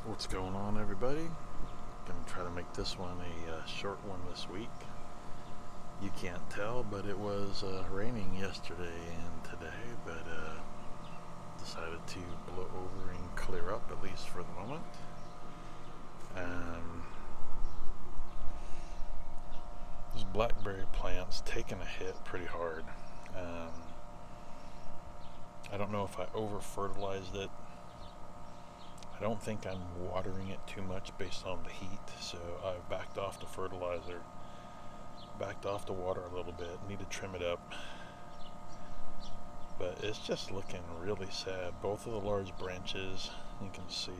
What's going on, everybody? Gonna try to make this one a short one this week. You can't tell, but it was raining yesterday and today, but decided to blow over and clear up, at least for the moment. This blackberry plant's taking a hit pretty hard. I don't know if I over fertilized it. I don't think I'm watering it too much based on the heat, so I've backed off the fertilizer, backed off the water a little bit. Need to trim it up, but it's just looking really sad. Both of the large branches, you can see,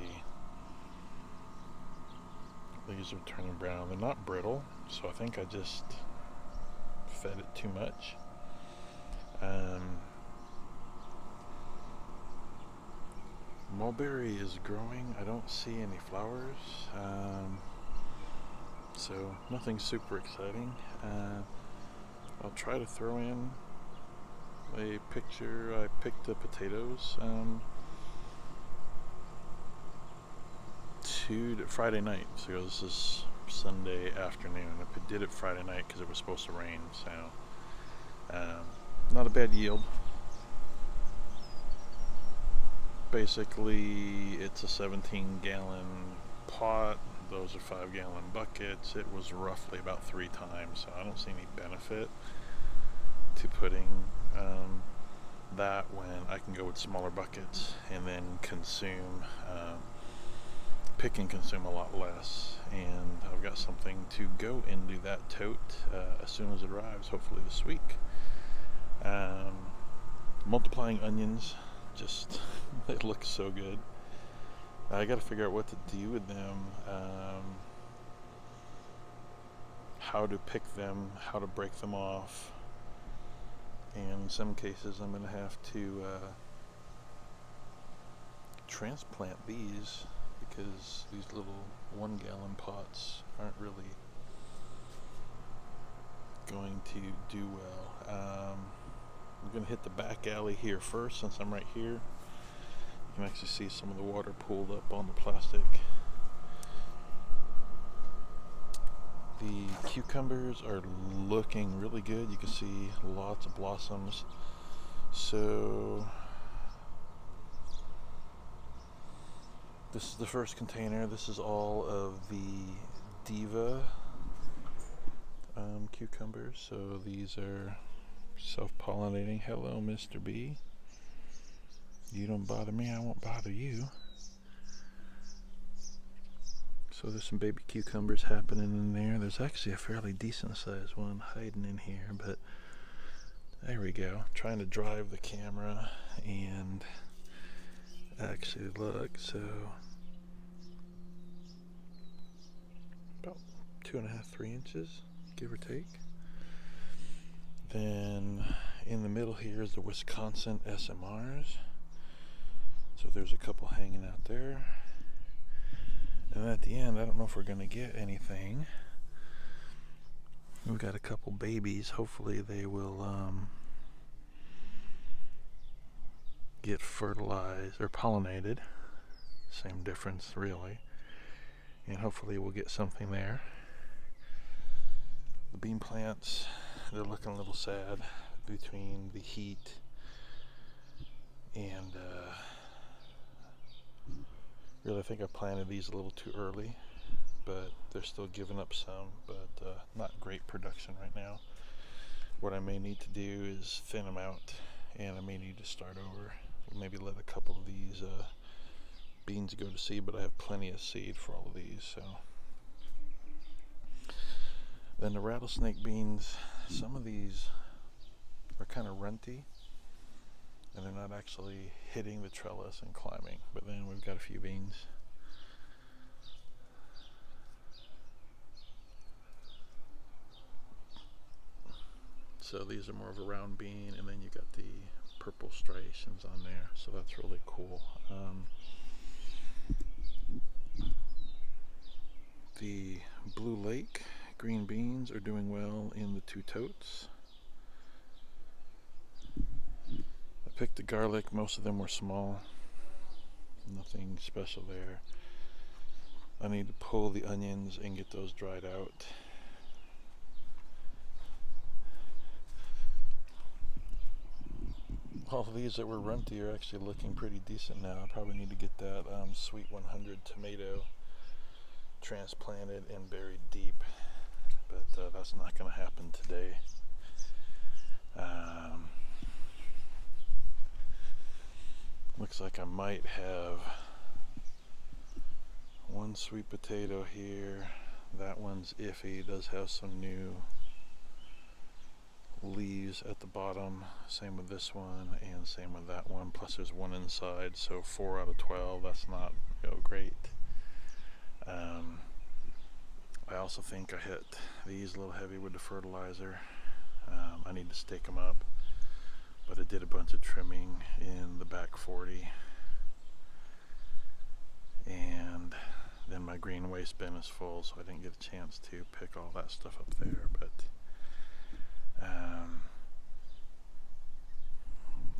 leaves are turning brown. They're not brittle, so I think I just fed it too much. Mulberry is growing. I don't see any flowers, so nothing super exciting. I'll try to throw in a picture. I picked the potatoes Friday night, so this is Sunday afternoon. I did it Friday night because it was supposed to rain, so not a bad yield. Basically, it's a 17-gallon pot. Those are 5-gallon buckets. It was roughly about 3 times, so I don't see any benefit to putting that when I can go with smaller buckets and then pick and consume a lot less. And I've got something to go into that tote as soon as it arrives, hopefully this week. Multiplying onions, just they look so good. I got to figure out what to do with them, how to pick them, how to break them off, and in some cases I'm going to have to transplant these because these little 1-gallon pots aren't really going to do well. I'm going to hit the back alley here first since I'm right here. You can actually see some of the water pooled up on the plastic. The cucumbers are looking really good. You can see lots of blossoms. So this is the first container. This is all of the Diva cucumbers. So these are self-pollinating. Hello, Mr. B. You don't bother me, I won't bother you. So there's some baby cucumbers happening in there. There's actually a fairly decent sized one hiding in here, but there we go. Trying to drive the camera and actually look. So about 2.5, 3 inches, give or take. Then in the middle here is the Wisconsin SMRs. So there's a couple hanging out there. And at the end, I don't know if we're going to get anything. We've got a couple babies. Hopefully they will get fertilized or pollinated. Same difference, really. And hopefully we'll get something there. The bean plants, they're looking a little sad between the heat and really, I think I planted these a little too early, but they're still giving up some, but not great production right now. What I may need to do is thin them out, and I may need to start over. Maybe let a couple of these beans go to seed, but I have plenty of seed for all of these. So then the rattlesnake beans, some of these are kind of runty, and they're not actually hitting the trellis and climbing. But then we've got a few beans. So these are more of a round bean, and then you got the purple striations on there. So that's really cool. The Blue Lake green beans are doing well in the 2 totes. Picked the garlic. Most of them were small, nothing special there. I need to pull the onions and get those dried out. All of these that were runty are actually looking pretty decent now. I probably need to get that Sweet 100 tomato transplanted and buried deep, but that's not going to happen today. Looks like I might have one sweet potato here. That one's iffy. It does have some new leaves at the bottom. Same with this one and same with that one. Plus there's one inside, so 4 out of 12. That's not great. I also think I hit these a little heavy with the fertilizer. I need to stake them up, but I did a bunch of trimming in the back 40, and then my green waste bin is full, so I didn't get a chance to pick all that stuff up there. But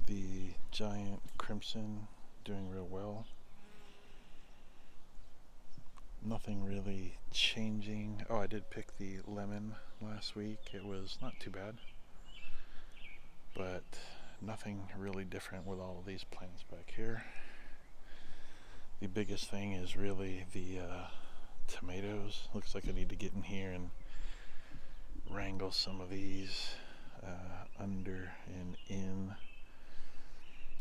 the giant crimson doing real well. Nothing really changing. Oh, I did pick the lemon last week. It was not too bad, but nothing really different with all of these plants back here. The biggest thing is really the tomatoes. Looks like I need to get in here and wrangle some of these under and in.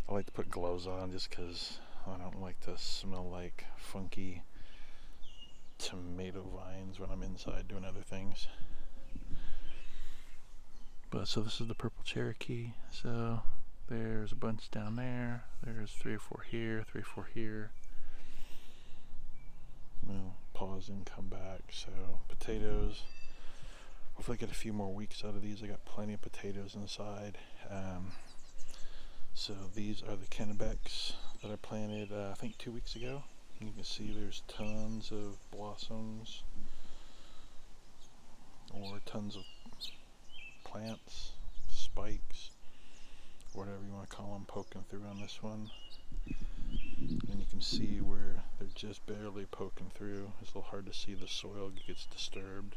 I like to put gloves on just because I don't like to smell like funky tomato vines when I'm inside doing other things. But so this is the purple Cherokee. So there's a bunch down there. There's 3 or 4 here, 3 or 4 here. We'll pause and come back. So potatoes. Hopefully I get a few more weeks out of these. I got plenty of potatoes inside. So these are the Kennebecks that I planted I think 2 weeks ago. You can see there's tons of blossoms, or tons of plants, spikes, whatever you want to call them, poking through on this one. And you can see where they're just barely poking through. It's a little hard to see, the soil gets disturbed,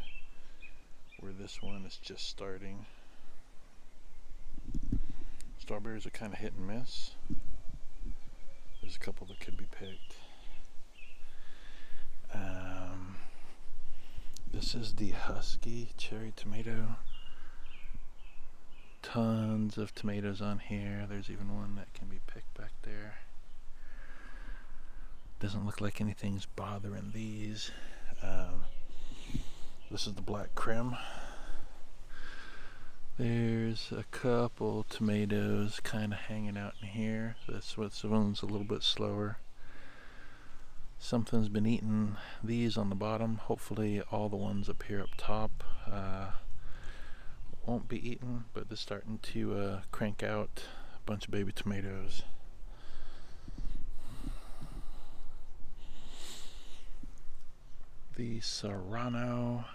where this one is just starting. Strawberries are kind of hit and miss. There's a couple that could be picked. This is the Husky Cherry tomato. Tons of tomatoes on here. There's even one that can be picked back there. Doesn't look like anything's bothering these. This is the Black Crim. There's a couple tomatoes kind of hanging out in here. This one's a little bit slower. Something's been eating these on the bottom. Hopefully all the ones up here up top won't be eaten, but they're starting to crank out a bunch of baby tomatoes. The Serrano,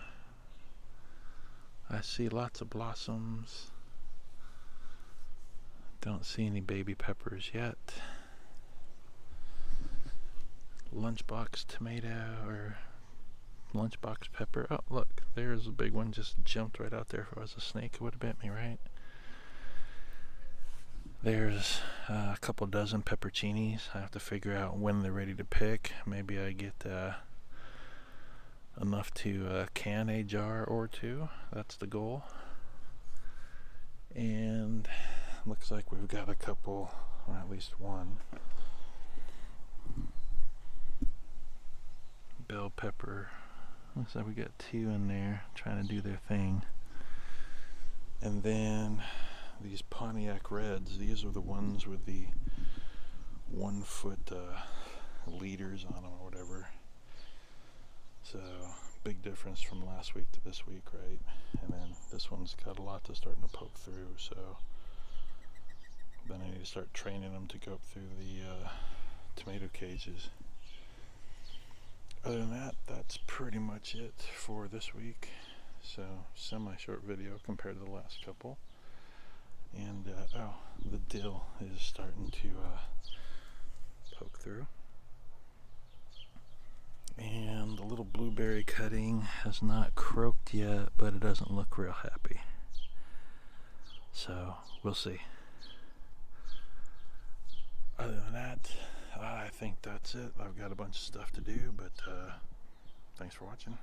I see lots of blossoms. Don't see any baby peppers yet. Lunchbox tomato or lunchbox pepper. Oh, look, there's a big one, just jumped right out there. If it was a snake, it would have bit me, right? There's a couple dozen pepperoncinis. I have to figure out when they're ready to pick. Maybe I get enough to can a jar or two. That's the goal. And looks like we've got a couple, or at least one, bell pepper. Looks like we got 2 in there trying to do their thing. And then these Pontiac Reds. These are the ones with the 1 foot leaders on them or whatever. So big difference from last week to this week, right? And then this one's got a lot that's starting to poke through. So then I need to start training them to go up through the tomato cages. Other than that, that's pretty much it for this week. So semi-short video compared to the last couple. And oh, the dill is starting to poke through. And the little blueberry cutting has not croaked yet, but it doesn't look real happy. So we'll see. Other than that, I think that's it. I've got a bunch of stuff to do, but thanks for watching.